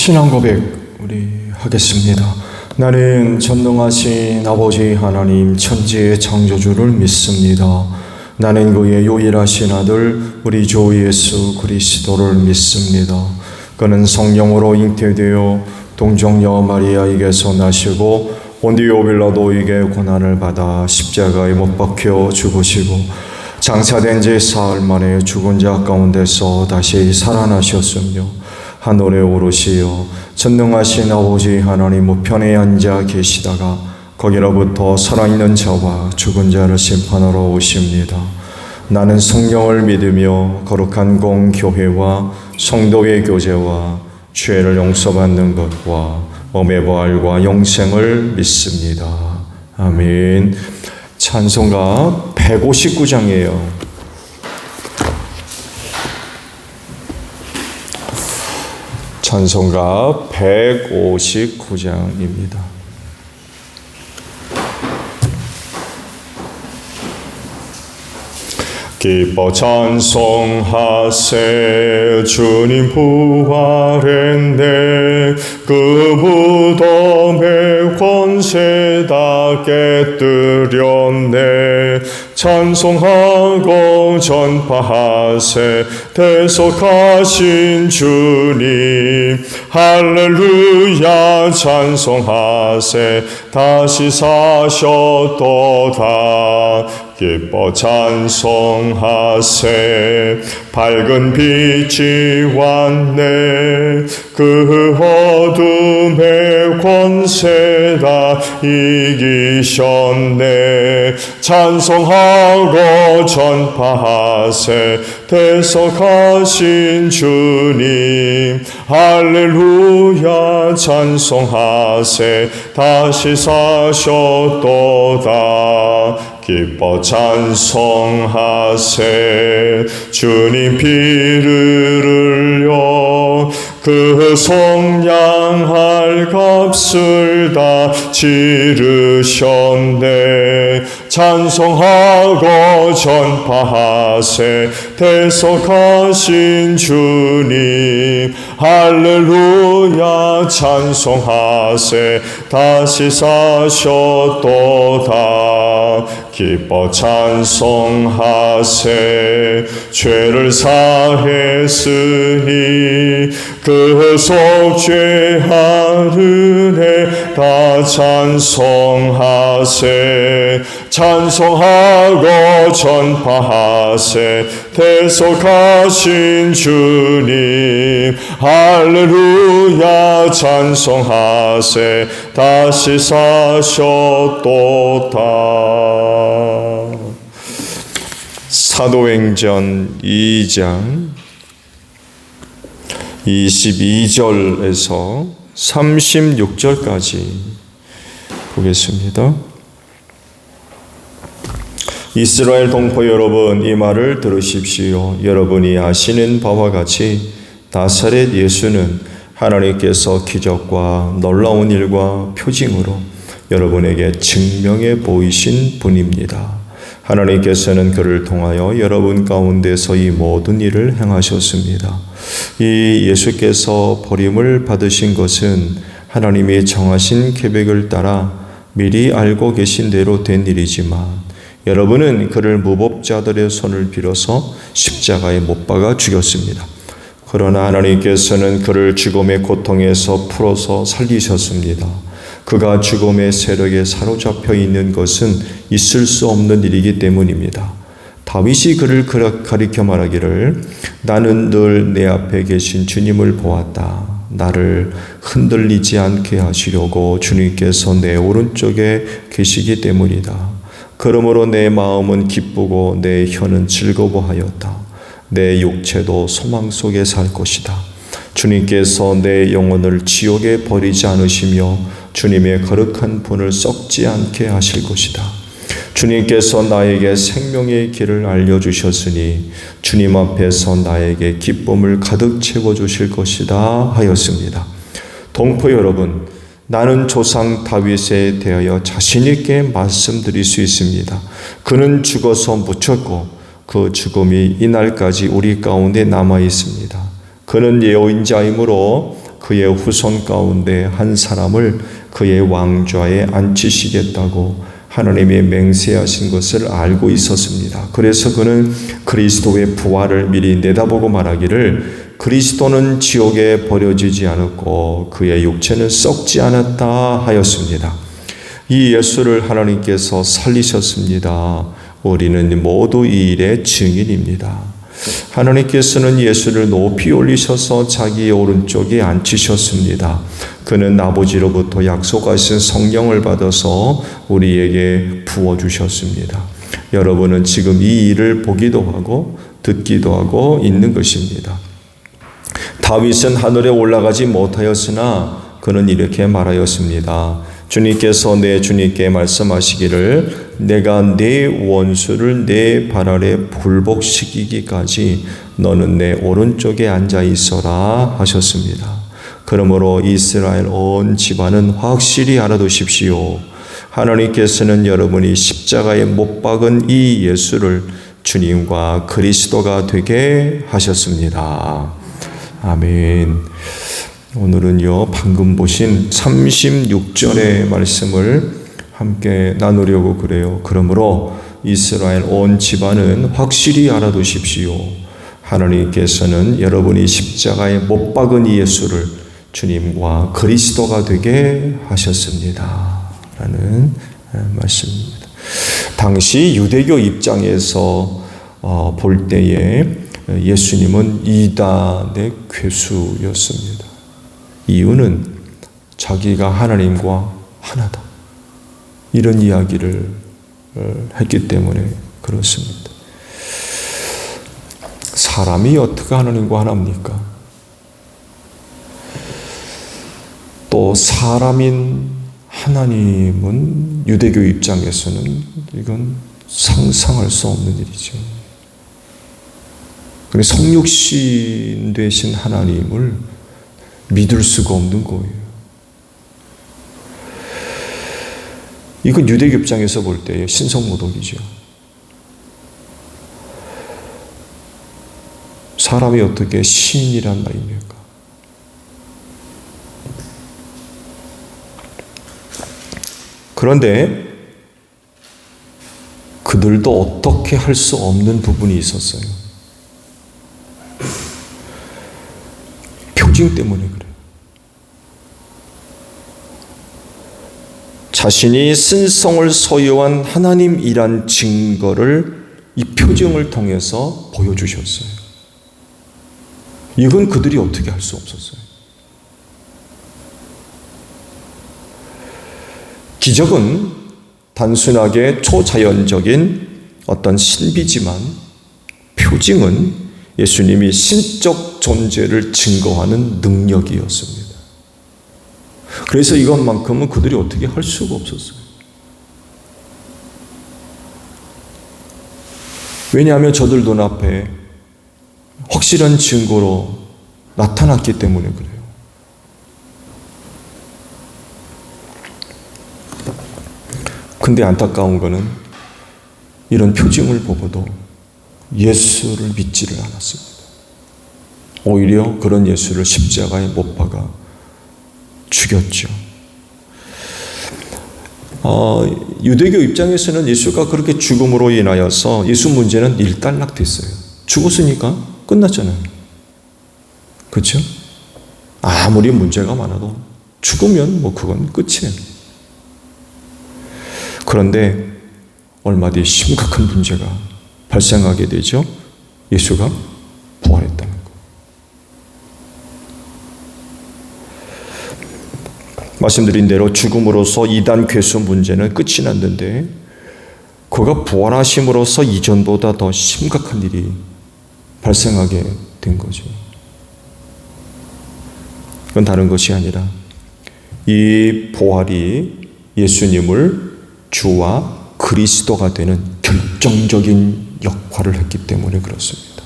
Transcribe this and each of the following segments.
신앙 고백 우리 하겠습니다. 나는 전능하신 아버지 하나님 천지의 창조주를 믿습니다. 나는 그의 유일하신 아들 우리 주 예수 그리스도를 믿습니다. 그는 성령으로 잉태되어 동정녀 마리아에게서 나시고 본디오 빌라도에게 고난을 받아 십자가에 못 박혀 죽으시고 장사된 지 사흘 만에 죽은 자 가운데서 다시 살아나셨으며 하늘에 오르시어 전능하신 아버지 하나님 우편에 앉아 계시다가 거기로부터 살아있는 자와 죽은 자를 심판하러 오십니다. 나는 성령을 믿으며 거룩한 공교회와 성도의 교제와 죄를 용서받는 것과 몸의 부활과 영생을 믿습니다. 아멘. 찬송가 159장이에요. 찬송가 159장입니다. 기뻐 찬송하세 주님 부활했네 그 무덤의 권세 다 깨뜨렸네 찬송하고 전파하세 대속하신 주님 할렐루야 찬송하세 다시 사셨도다 기뻐 찬송하세 밝은 빛이 왔네 그 어둠의 권세 다 이기셨네 찬송하고 전파하세 대속하신 주님 할렐루야 찬송하세 다시 사셨도다 기뻐 찬송하세 주님 피를 흘려 그 속량할 값을 다 치르셨네 찬송하고 전파하세 대속하신 주님 할렐루야 찬송하세 다시 사셨도다 기뻐 찬송하세 죄를 사했으니 그 속죄 하늘에 다 찬송하세 찬송하고 전파하세 대속하신 주님 할렐루야 찬송하세 다시 사셨도다. 사도행전 2장 22절에서 36절까지 보겠습니다. 이스라엘 동포 여러분, 이 말을 들으십시오. 여러분이 아시는 바와 같이 나사렛 예수는 하나님께서 기적과 놀라운 일과 표징으로 여러분에게 증명해 보이신 분입니다. 하나님께서는 그를 통하여 여러분 가운데서 이 모든 일을 행하셨습니다. 이 예수께서 버림을 받으신 것은 하나님이 정하신 계획을 따라 미리 알고 계신 대로 된 일이지만 여러분은 그를 무법자들의 손을 빌어서 십자가에 못 박아 죽였습니다. 그러나 하나님께서는 그를 죽음의 고통에서 풀어서 살리셨습니다. 그가 죽음의 세력에 사로잡혀 있는 것은 있을 수 없는 일이기 때문입니다. 다윗이 그를 가리켜 말하기를 나는 늘 내 앞에 계신 주님을 보았다. 나를 흔들리지 않게 하시려고 주님께서 내 오른쪽에 계시기 때문이다. 그러므로 내 마음은 기쁘고 내 혀는 즐거워하였다. 내 육체도 소망 속에 살 것이다. 주님께서 내 영혼을 지옥에 버리지 않으시며 주님의 거룩한 분을 썩지 않게 하실 것이다. 주님께서 나에게 생명의 길을 알려주셨으니 주님 앞에서 나에게 기쁨을 가득 채워주실 것이다 하였습니다. 동포 여러분, 나는 조상 다윗에 대하여 자신있게 말씀드릴 수 있습니다. 그는 죽어서 묻혔고 그 죽음이 이날까지 우리 가운데 남아 있습니다. 그는 예언자이므로 그의 후손 가운데 한 사람을 그의 왕좌에 앉히시겠다고 하나님이 맹세하신 것을 알고 있었습니다. 그래서 그는 그리스도의 부활을 미리 내다보고 말하기를 그리스도는 지옥에 버려지지 않았고 그의 육체는 썩지 않았다 하였습니다. 이 예수를 하나님께서 살리셨습니다. 우리는 모두 이 일의 증인입니다. 하나님께서는 예수를 높이 올리셔서 자기의 오른쪽에 앉히셨습니다. 그는 아버지로부터 약속하신 성령을 받아서 우리에게 부어주셨습니다. 여러분은 지금 이 일을 보기도 하고 듣기도 하고 있는 것입니다. 다윗은 하늘에 올라가지 못하였으나 그는 이렇게 말하였습니다. 주님께서 내 주님께 말씀하시기를 내가 내 원수를 내 발 아래 굴복시키기까지 너는 내 오른쪽에 앉아 있어라 하셨습니다. 그러므로 이스라엘 온 집안은 확실히 알아두십시오. 하나님께서는 여러분이 십자가에 못 박은 이 예수를 주님과 그리스도가 되게 하셨습니다. 아멘. 오늘은요, 방금 보신 36절의 말씀을 함께 나누려고 그래요. 그러므로 이스라엘 온 집안은 확실히 알아두십시오. 하나님께서는 여러분이 십자가에 못 박은 이 예수를 주님과 그리스도가 되게 하셨습니다. 라는 말씀입니다. 당시 유대교 입장에서 볼 때에 예수님은 이단의 괴수였습니다. 이유는 자기가 하나님과 하나다. 이런 이야기를 했기 때문에 그렇습니다. 사람이 어떻게 하나님과 하나입니까? 또 사람인 하나님은 유대교 입장에서는 이건 상상할 수 없는 일이죠. 성육신 되신 하나님을 믿을 수가 없는 거예요. 이건 유대교 입장에서 볼 때 신성모독이죠. 사람이 어떻게 신이란 말입니까? 그런데 그들도 어떻게 할 수 없는 부분이 있었어요. 표징 때문에 그래요. 자신이 신성을 소유한 하나님이란 증거를 이 표징을 통해서 보여주셨어요. 이건 그들이 어떻게 할 수 없었어요. 기적은 단순하게 초자연적인 어떤 신비지만 표징은 예수님이 신적 존재를 증거하는 능력이었습니다. 그래서 이것만큼은 그들이 어떻게 할 수가 없었어요. 왜냐하면 저들 눈앞에 확실한 증거로 나타났기 때문에 그래요. 근데 안타까운 거는 이런 표징을 보고도 예수를 믿지를 않았습니다. 오히려 그런 예수를 십자가에 못 박아 죽였죠. 유대교 입장에서는 예수가 그렇게 죽음으로 인하여서 예수 문제는 일단락됐어요. 죽었으니까 끝났잖아요. 그렇죠? 아무리 문제가 많아도 죽으면 뭐 그건 끝이에요. 그런데 얼마 뒤에 심각한 문제가 발생하게 되죠. 예수가 부활했다는 거. 말씀드린 대로 죽음으로써 이단 괴수 문제는 끝이 났는데 그가 부활하심으로써 이전보다 더 심각한 일이 발생하게 된 거죠. 그건 다른 것이 아니라 이 부활이 예수님을 주와 그리스도가 되는 결정적인 역할을 했기 때문에 그렇습니다.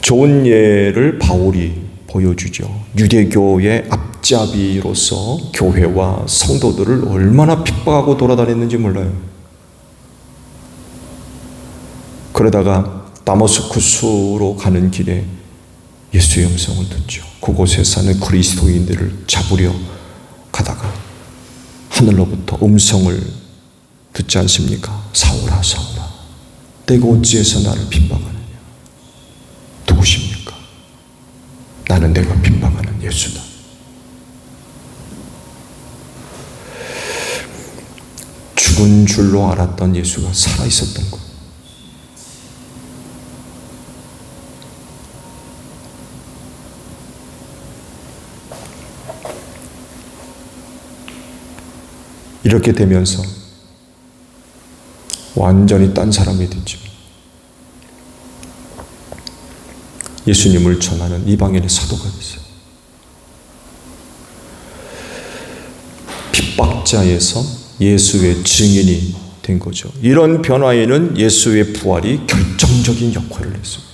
좋은 예를 바울이 보여주죠. 유대교의 앞잡이로서 교회와 성도들을 얼마나 핍박하고 돌아다녔는지 몰라요. 그러다가 다마스쿠스로 가는 길에 예수의 음성을 듣죠. 그곳에 사는 그리스도인들을 잡으려 가다가 하늘로부터 음성을 듣지 않습니까? 사울아 사울아 내가 어찌해서 나를 핍박하느냐. 누구십니까? 나는 내가 핍박하는 예수다. 죽은 줄로 알았던 예수가 살아있었던 것. 이렇게 되면서 완전히 딴 사람이 됐죠. 예수님을 전하는 이방인의 사도가 됐어요. 핍박자에서 예수의 증인이 된 거죠. 이런 변화에는 예수의 부활이 결정적인 역할을 했습니다.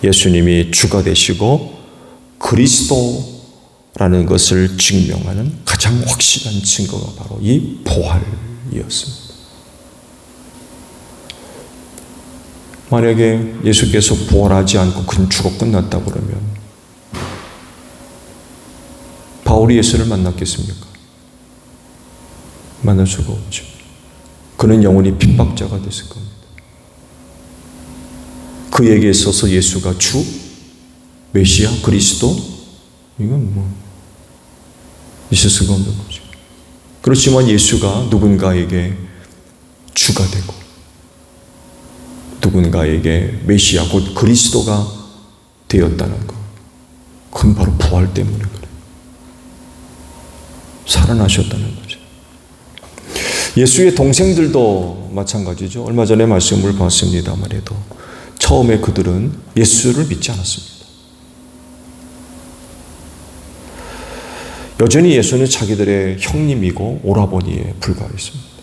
예수님이 주가 되시고 그리스도라는 것을 증명하는 가장 확실한 증거가 바로 이 부활이었습니다. 만약에 예수께서 부활하지 않고 그냥 죽어 끝났다 그러면 바울이 예수를 만났겠습니까? 만날 수가 없죠. 그는 영원히 핍박자가 됐을 겁니다. 그에게 있어서 예수가 주, 메시아, 그리스도 이건 뭐 있을 수가 없는 거죠. 그렇지만 예수가 누군가에게 주가 되고 누군가에게 메시아 곧 그리스도가 되었다는 것, 그건 바로 부활 때문에 그래요. 살아나셨다는 거죠. 예수의 동생들도 마찬가지죠. 얼마 전에 말씀을 봤습니다만 해도 처음에 그들은 예수를 믿지 않았습니다. 여전히 예수는 자기들의 형님이고 오라버니에 불과했습니다.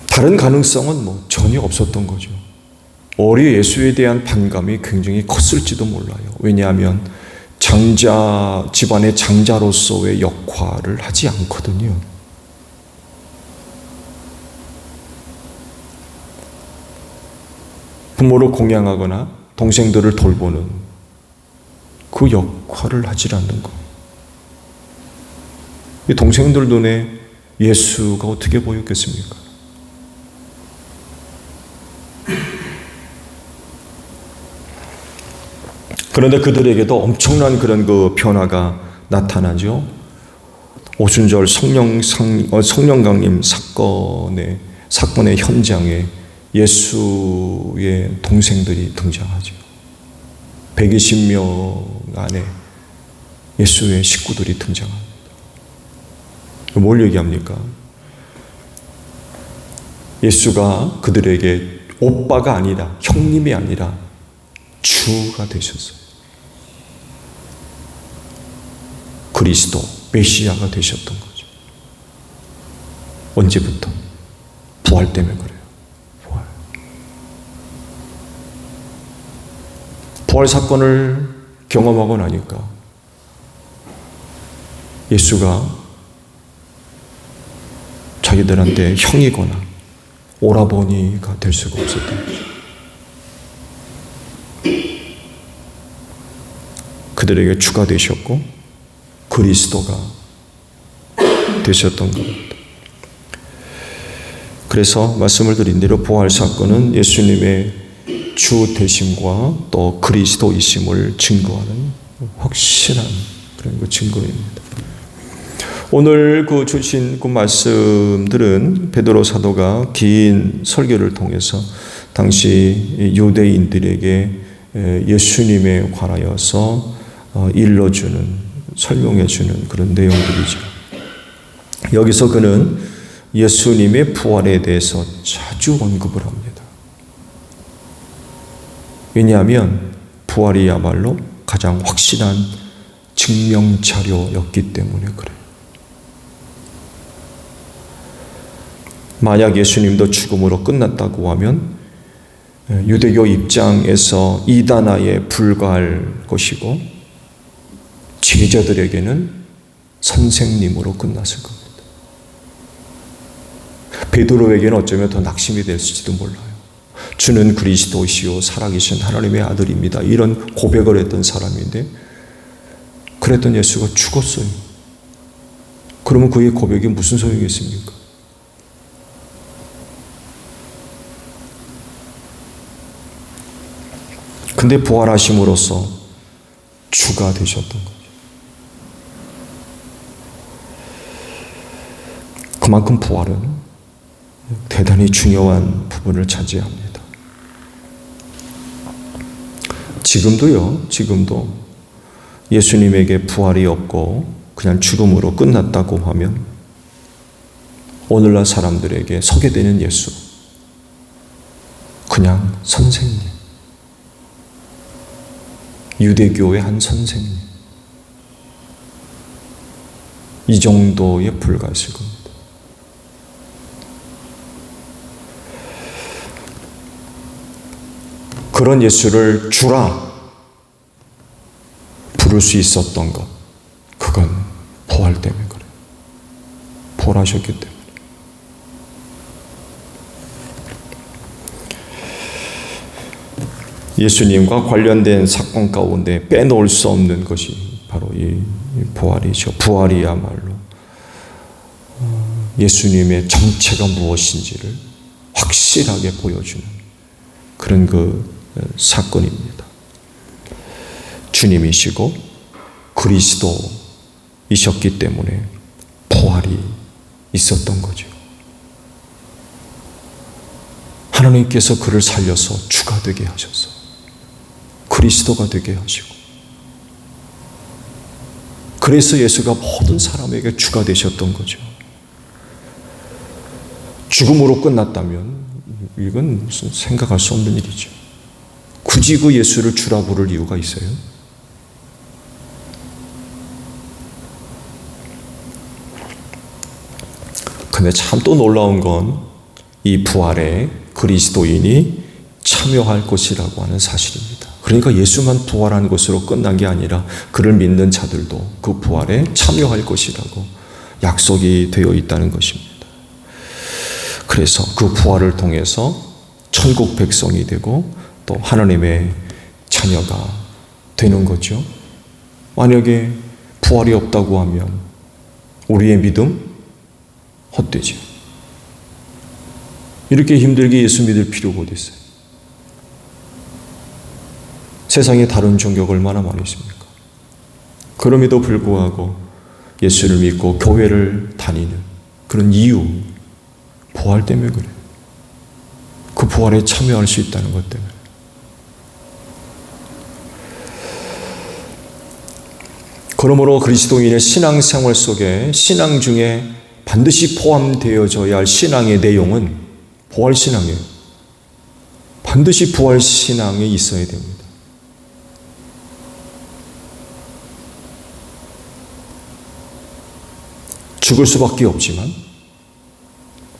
다른 가능성은 뭐 전혀 없었던 거죠. 오히려 예수에 대한 반감이 굉장히 컸을지도 몰라요. 왜냐하면 집안의 장자로서의 역할을 하지 않거든요. 부모를 공양하거나 동생들을 돌보는 그 역할을 하지 않는 것. 이 동생들 눈에 예수가 어떻게 보였겠습니까? 그런데 그들에게도 엄청난 그런 그 변화가 나타나죠. 오순절 성령 강림 사건의 현장에 예수의 동생들이 등장하죠. 120명 안에 예수의 식구들이 등장합니다. 뭘 얘기합니까? 예수가 그들에게 오빠가 아니라, 형님이 아니라 주가 되셨어요. 그리스도, 메시아가 되셨던 거죠. 언제부터? 부활 때문에 그래요. 부활. 부활 사건을 경험하고 나니까 예수가 자기들한테 형이거나 오라버니가 될 수가 없었던 거죠. 그들에게 주가 되셨고 그리스도가 되셨던 겁니다. 그래서 말씀을 드린 대로 부활 사건은 예수님의 주 되심과 또 그리스도이심을 증거하는 확실한 그런 증거입니다. 오늘 주신 말씀들은 베드로 사도가 긴 설교를 통해서 당시 유대인들에게 예수님에 관하여서 일러주는, 설명해주는 그런 내용들이죠. 여기서 그는 예수님의 부활에 대해서 자주 언급을 합니다. 왜냐하면 부활이야말로 가장 확실한 증명 자료였기 때문에 그래요. 만약 예수님도 죽음으로 끝났다고 하면 유대교 입장에서 이단아에 불과할 것이고 제자들에게는 선생님으로 끝났을 겁니다. 베드로에게는 어쩌면 더 낙심이 됐을지도 몰라요. 주는 그리스도시요 살아계신 하나님의 아들입니다. 이런 고백을 했던 사람인데 그랬던 예수가 죽었어요. 그러면 그의 고백이 무슨 소용이겠습니까? 근데 부활하심으로써 주가 되셨던 거죠. 그만큼 부활은 대단히 중요한 부분을 차지합니다. 지금도 예수님에게 부활이 없고 그냥 죽음으로 끝났다고 하면 오늘날 사람들에게 서게 되는 예수, 그냥 선생님, 유대교의 한 선생님, 이 정도에 불과했을 겁니다. 그런 예수를 주라 부를 수 있었던 것, 그건 부활 때문에 그래요. 부활하셨기 때문에. 예수님과 관련된 사건 가운데 빼놓을 수 없는 것이 바로 이 부활이죠. 부활이야말로 예수님의 정체가 무엇인지를 확실하게 보여주는 그런 사건입니다. 주님이시고 그리스도이셨기 때문에 부활이 있었던 거죠. 하나님께서 그를 살려서 주가 되게 하셔서 그리스도가 되게 하시고, 그래서 예수가 모든 사람에게 주가 되셨던 거죠. 죽음으로 끝났다면 이건 무슨 생각할 수 없는 일이죠. 굳이 그 예수를 주라 부를 이유가 있어요? 근데 참 또 놀라운 건 이 부활에 그리스도인이 참여할 것이라고 하는 사실입니다. 그러니까 예수만 부활한 것으로 끝난 게 아니라 그를 믿는 자들도 그 부활에 참여할 것이라고 약속이 되어 있다는 것입니다. 그래서 그 부활을 통해서 천국 백성이 되고 또 하나님의 자녀가 되는 거죠. 만약에 부활이 없다고 하면 우리의 믿음 헛되죠. 이렇게 힘들게 예수 믿을 필요가 어디 있어요? 세상에 다른 종교가 얼마나 많이 있습니까? 그럼에도 불구하고 예수를 믿고 교회를 다니는 그런 이유, 부활 때문에 그래요. 그 부활에 참여할 수 있다는 것 때문에. 그러므로 그리스도인의 신앙생활 속에 신앙 중에 반드시 포함되어져야 할 신앙의 내용은 부활신앙이에요. 반드시 부활신앙이 있어야 됩니다. 죽을 수밖에 없지만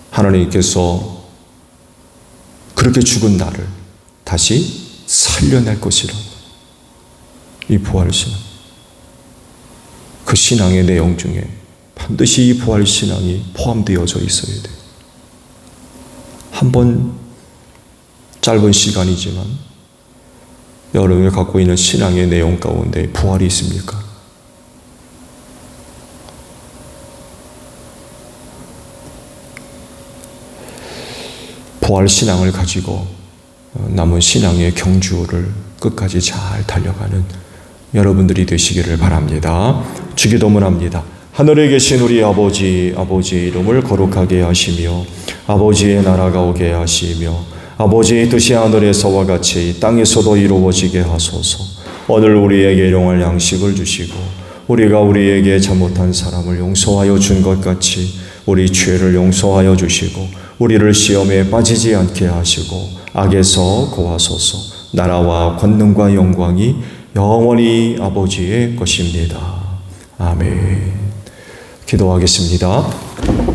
하나님께서 그렇게 죽은 나를 다시 살려낼 것이라고 이 부활신앙. 그 신앙의 내용 중에 반드시 이 부활신앙이 포함되어져 있어야 돼요. 한번 짧은 시간이지만 여러분이 갖고 있는 신앙의 내용 가운데 부활이 있습니까? 부활 신앙을 가지고 남은 신앙의 경주를 끝까지 잘 달려가는 여러분들이 되시기를 바랍니다. 주기도문합니다. 하늘에 계신 우리 아버지, 아버지의 이름을 거룩하게 하시며 아버지의 나라가 오게 하시며 아버지의 뜻이 하늘에서와 같이 땅에서도 이루어지게 하소서. 오늘 우리에게 일용할 양식을 주시고 우리가 우리에게 잘못한 사람을 용서하여 준 것 같이 우리 죄를 용서하여 주시고 우리를 시험에 빠지지 않게 하시고 악에서 구하소서. 나라와 권능과 영광이 영원히 아버지의 것입니다. 아멘. 기도하겠습니다.